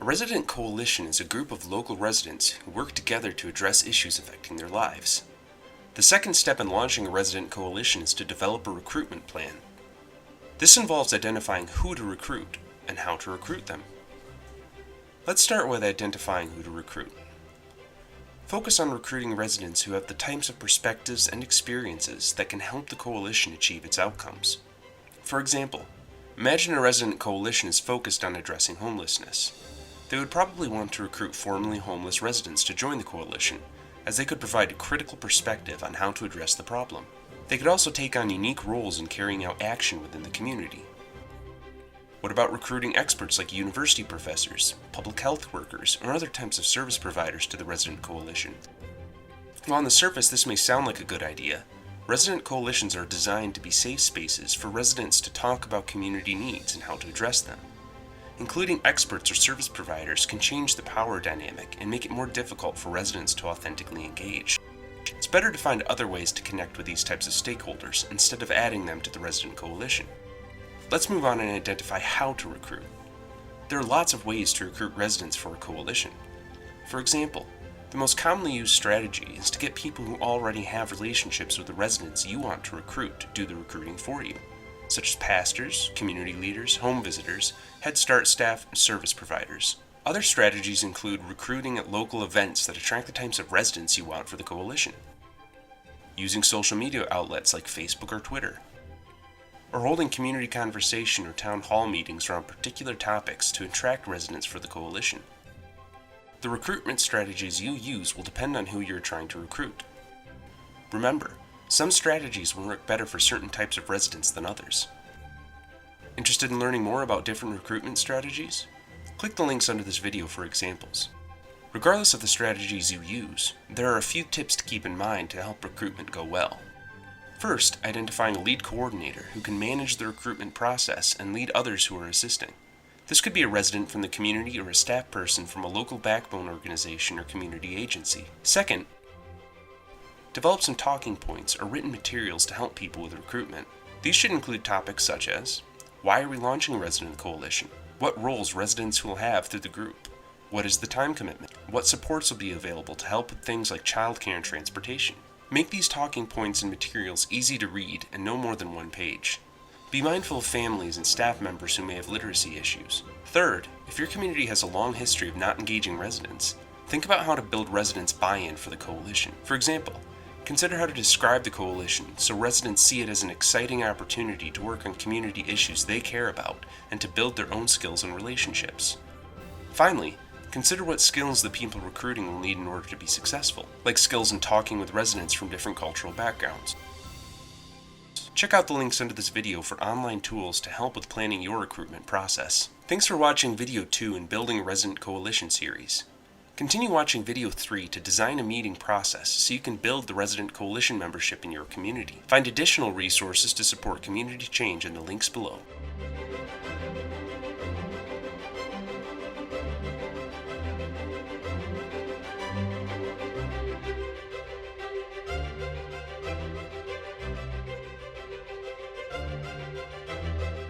A resident coalition is a group of local residents who work together to address issues affecting their lives. The second step in launching a resident coalition is to develop a recruitment plan. This involves identifying who to recruit and how to recruit them. Let's start with identifying who to recruit. Focus on recruiting residents who have the types of perspectives and experiences that can help the coalition achieve its outcomes. For example, imagine a resident coalition is focused on addressing homelessness. They would probably want to recruit formerly homeless residents to join the coalition, as they could provide a critical perspective on how to address the problem. They could also take on unique roles in carrying out action within the community. What about recruiting experts like university professors, public health workers, or other types of service providers to the resident coalition? While on the surface this may sound like a good idea, resident coalitions are designed to be safe spaces for residents to talk about community needs and how to address them. Including experts or service providers can change the power dynamic and make it more difficult for residents to authentically engage. It's better to find other ways to connect with these types of stakeholders instead of adding them to the resident coalition. Let's move on and identify how to recruit. There are lots of ways to recruit residents for a coalition. For example, the most commonly used strategy is to get people who already have relationships with the residents you want to recruit to do the recruiting for you, such as pastors, community leaders, home visitors, Head Start staff, and service providers. Other strategies include recruiting at local events that attract the types of residents you want for the coalition, using social media outlets like Facebook or Twitter, or holding community conversation or town hall meetings around particular topics to attract residents for the coalition. The recruitment strategies you use will depend on who you're trying to recruit. Remember, some strategies will work better for certain types of residents than others. Interested in learning more about different recruitment strategies? Click the links under this video for examples. Regardless of the strategies you use, there are a few tips to keep in mind to help recruitment go well. First, identifying a lead coordinator who can manage the recruitment process and lead others who are assisting. This could be a resident from the community or a staff person from a local backbone organization or community agency. Second, develop some talking points or written materials to help people with recruitment. These should include topics such as, why are we launching a resident coalition? What roles residents will have through the group? What is the time commitment? What supports will be available to help with things like childcare and transportation? Make these talking points and materials easy to read and no more than one page. Be mindful of families and staff members who may have literacy issues. Third, if your community has a long history of not engaging residents, think about how to build residents' buy-in for the coalition. For example, consider how to describe the coalition so residents see it as an exciting opportunity to work on community issues they care about and to build their own skills and relationships. Finally, consider what skills the people recruiting will need in order to be successful, like skills in talking with residents from different cultural backgrounds. Check out the links under this video for online tools to help with planning your recruitment process. Thanks for watching video 2 in Building a Resident Coalition series. Continue watching video 3 to design a meeting process so you can build the resident coalition membership in your community. Find additional resources to support community change in the links below.